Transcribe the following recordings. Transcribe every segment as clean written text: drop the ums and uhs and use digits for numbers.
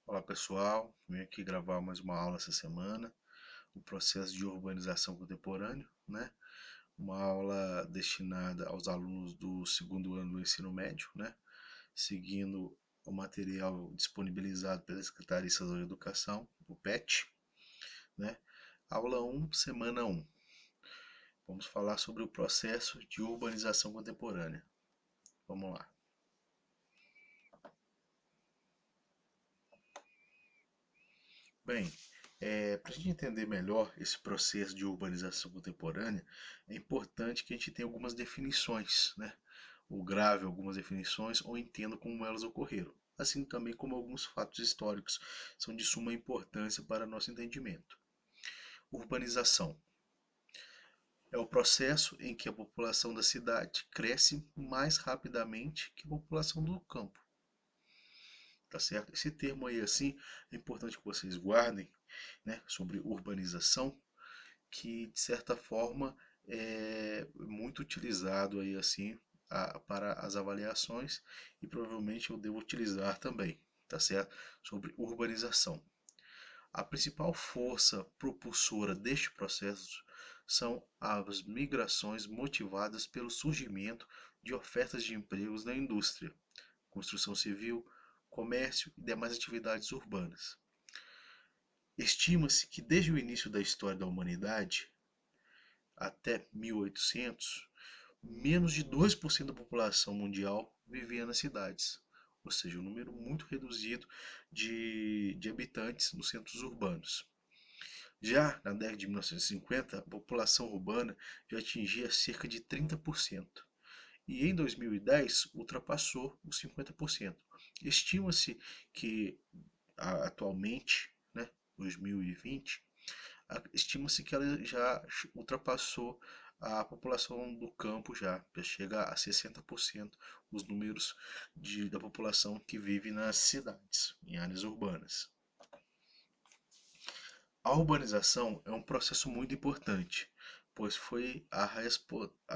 Olá pessoal, vim aqui gravar mais uma aula essa semana, o processo de urbanização contemporâneo, né? Uma aula destinada aos alunos do segundo ano do ensino médio, né? Seguindo o material disponibilizado pela Secretaria Estadual de Educação, o PET, né? Aula 1, semana 1. Vamos falar sobre o processo de urbanização contemporânea. Vamos lá. Bem, para a gente entender melhor esse processo de urbanização contemporânea, é importante que a gente tenha algumas definições, né? Ou grave algumas definições, ou entenda como elas ocorreram, assim também como alguns fatos históricos são de suma importância para nosso entendimento. Urbanização é o processo em que a população da cidade cresce mais rapidamente que a população do campo. Tá certo? Esse termo aí, assim, é importante que vocês guardem, né, sobre urbanização, que de certa forma é muito utilizado aí assim para as avaliações e provavelmente eu devo utilizar também, tá certo? Sobre urbanização. A principal força propulsora deste processo são as migrações motivadas pelo surgimento de ofertas de empregos na indústria, construção civil, comércio e demais atividades urbanas. Estima-se que desde o início da história da humanidade, até 1800, menos de 2% da população mundial vivia nas cidades, ou seja, um número muito reduzido de habitantes nos centros urbanos. Já na década de 1950, a população urbana já atingia cerca de 30%, e em 2010 ultrapassou os 50%. Estima-se que atualmente, né, 2020, estima-se que ela já ultrapassou a população do campo já chega a 60% os números da população que vive nas cidades, em áreas urbanas. A urbanização é um processo muito importante, pois foi a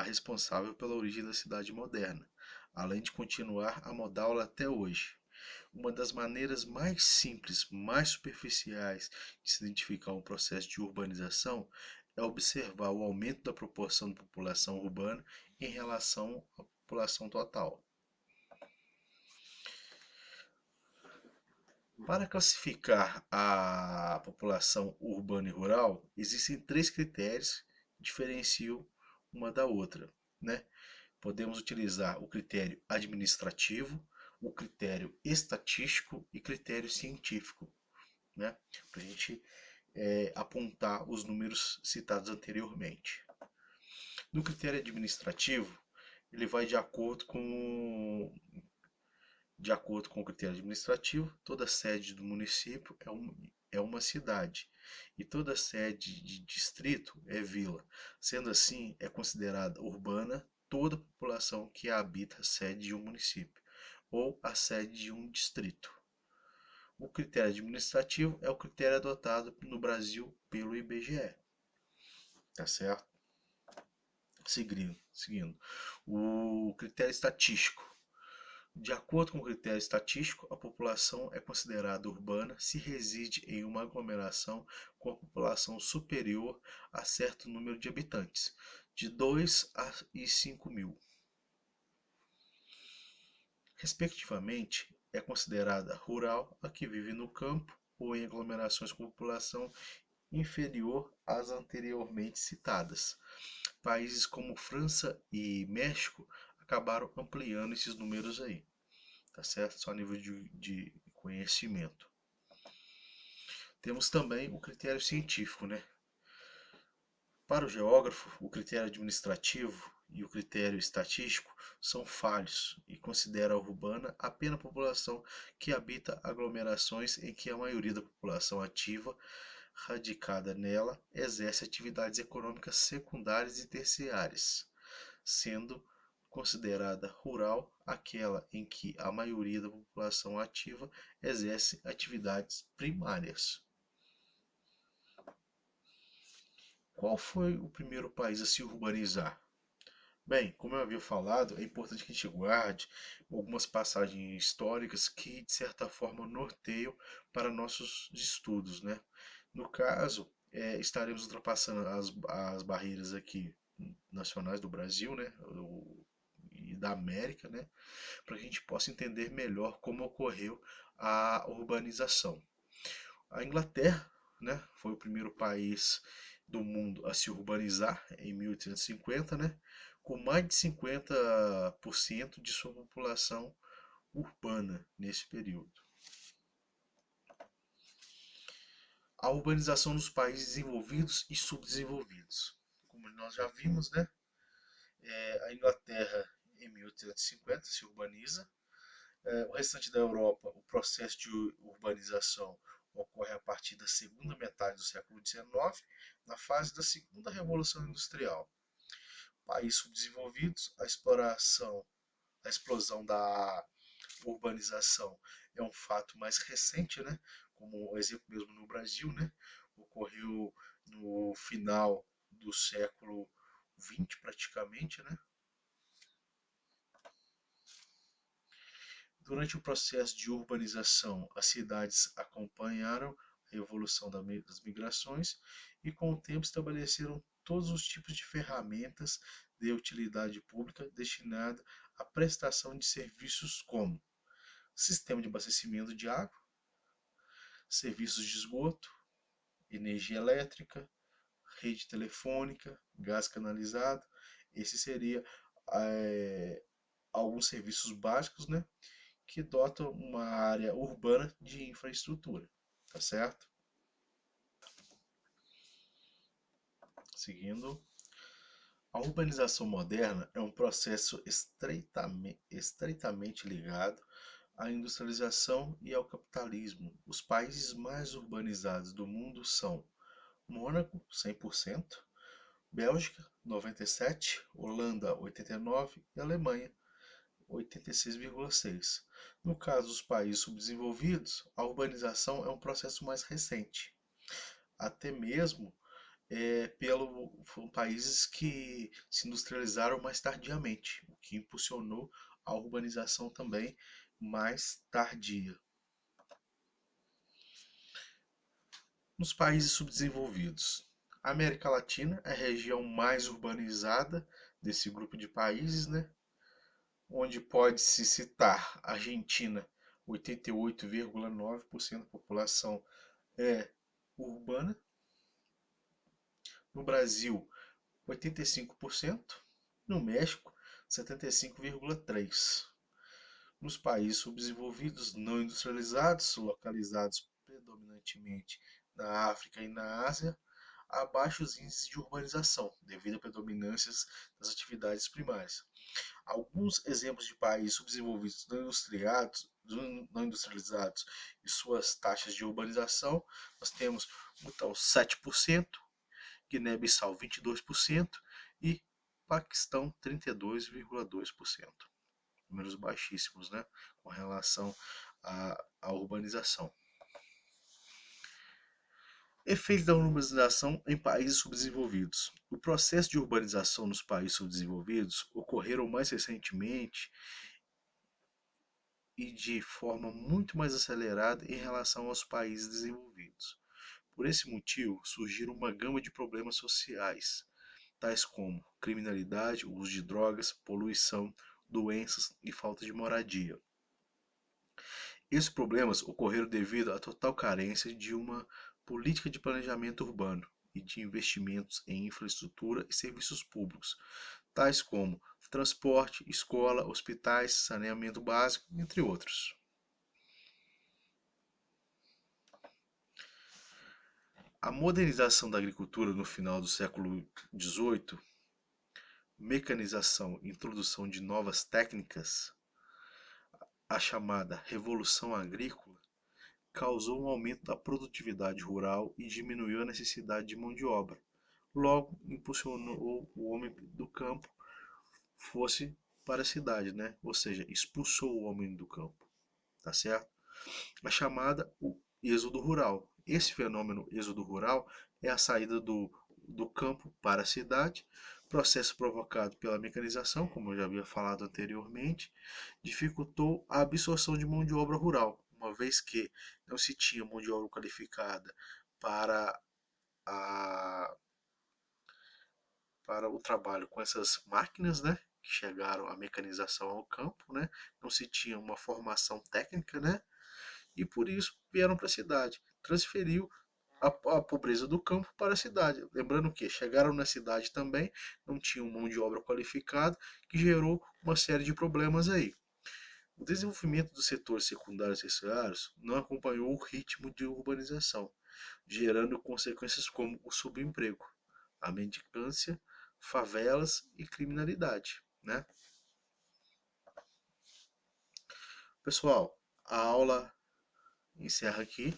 responsável pela origem da cidade moderna, além de continuar a modá-la até hoje. Uma das maneiras mais simples, mais superficiais de se identificar um processo de urbanização é observar o aumento da proporção da população urbana em relação à população total. Para classificar a população urbana e rural, existem três critérios que diferenciam uma da outra, né? Podemos utilizar o critério administrativo, o critério estatístico e critério científico, né? Para a gente apontar os números citados anteriormente. No critério administrativo, ele vai de acordo com o critério administrativo, toda sede do município é uma cidade e toda sede de distrito é vila. Sendo assim, é considerada urbana toda a população que habita a sede de um município ou a sede de um distrito. O critério administrativo é o critério adotado no Brasil pelo IBGE. Tá certo? Seguindo. O critério estatístico. De acordo com o critério estatístico, a população é considerada urbana se reside em uma aglomeração com a população superior a certo número de habitantes, de 2 e 5 mil. Respectivamente, é considerada rural a que vive no campo ou em aglomerações com população inferior às anteriormente citadas. Países como França e México acabaram ampliando esses números aí, tá certo? Só a nível de conhecimento. Temos também o critério científico, né? Para o geógrafo, o critério administrativo e o critério estatístico são falhos e considera a urbana apenas a população que habita aglomerações em que a maioria da população ativa radicada nela exerce atividades econômicas secundárias e terciárias, sendo considerada rural aquela em que a maioria da população ativa exerce atividades primárias. Qual foi o primeiro país a se urbanizar? Bem, como eu havia falado, é importante que a gente guarde algumas passagens históricas que, de certa forma, norteiam para nossos estudos, né? No caso, estaremos ultrapassando as barreiras aqui nacionais do Brasil, né? E da América, né? Para que a gente possa entender melhor como ocorreu a urbanização. A Inglaterra, né, foi o primeiro país do mundo a se urbanizar em 1850, né, com mais de 50% de sua população urbana nesse período. A urbanização nos países desenvolvidos e subdesenvolvidos. Como nós já vimos, né, a Inglaterra em 1850 se urbaniza. O restante da Europa, o processo de urbanização ocorre a partir da segunda metade do século XIX, na fase da segunda revolução industrial. Países subdesenvolvidos, a explosão da urbanização é um fato mais recente, né? Como o exemplo mesmo no Brasil, né? Ocorreu no final do século XX praticamente, né? Durante o processo de urbanização, as cidades acompanharam a evolução das migrações e, com o tempo, estabeleceram todos os tipos de ferramentas de utilidade pública destinada à prestação de serviços como sistema de abastecimento de água, serviços de esgoto, energia elétrica, rede telefônica, gás canalizado. Esse seria é, alguns serviços básicos, né, que dotam uma área urbana de infraestrutura, tá certo? Seguindo, a urbanização moderna é um processo estreitamente ligado à industrialização e ao capitalismo. Os países mais urbanizados do mundo são Mônaco, 100%, Bélgica, 97%, Holanda, 89% e Alemanha, 86,6%. No caso dos países subdesenvolvidos, a urbanização é um processo mais recente, até mesmo foram países que se industrializaram mais tardiamente, o que impulsionou a urbanização também mais tardia. Nos países subdesenvolvidos, a América Latina é a região mais urbanizada desse grupo de países, né? Onde pode-se citar a Argentina, 88,9% da população é urbana. No Brasil, 85%. No México, 75,3%. Nos países subdesenvolvidos não industrializados, localizados predominantemente na África e na Ásia, há baixos índices de urbanização, devido à predominância das atividades primárias. Alguns exemplos de países subdesenvolvidos não industrializados e suas taxas de urbanização, nós temos então 7%, Guiné-Bissau 22% e Paquistão 32,2%. Números baixíssimos, né, com relação à urbanização. Efeitos da urbanização em países subdesenvolvidos. O processo de urbanização nos países subdesenvolvidos ocorreram mais recentemente e de forma muito mais acelerada em relação aos países desenvolvidos. Por esse motivo, surgiram uma gama de problemas sociais, tais como criminalidade, uso de drogas, poluição, doenças e falta de moradia. Esses problemas ocorreram devido à total carência de uma política de planejamento urbano e de investimentos em infraestrutura e serviços públicos, tais como transporte, escola, hospitais, saneamento básico, entre outros. A modernização da agricultura no final do século XVIII, mecanização e introdução de novas técnicas, a chamada Revolução Agrícola, causou um aumento da produtividade rural e diminuiu a necessidade de mão de obra. Logo, impulsionou o homem do campo fosse para a cidade, né? Ou seja, expulsou o homem do campo, tá certo? A chamada o êxodo rural. Esse fenômeno êxodo rural é a saída do do campo para a cidade, processo provocado pela mecanização, como eu já havia falado anteriormente, dificultou a absorção de mão de obra rural, uma vez que não se tinha mão de obra qualificada para, a, para o trabalho com essas máquinas, né? Que chegaram a mecanização ao campo, né? Não se tinha uma formação técnica, né? E por isso vieram para a cidade. Transferiu a pobreza do campo para a cidade. Lembrando que chegaram na cidade também, não tinham mão de obra qualificada, que gerou uma série de problemas aí. O desenvolvimento dos setores secundários e terciários não acompanhou o ritmo de urbanização, gerando consequências como o subemprego, a mendicância, favelas e criminalidade, né? Pessoal, a aula encerra aqui,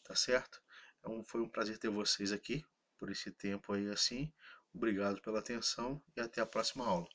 tá certo? Então foi um prazer ter vocês aqui por esse tempo aí assim. Obrigado pela atenção e até a próxima aula.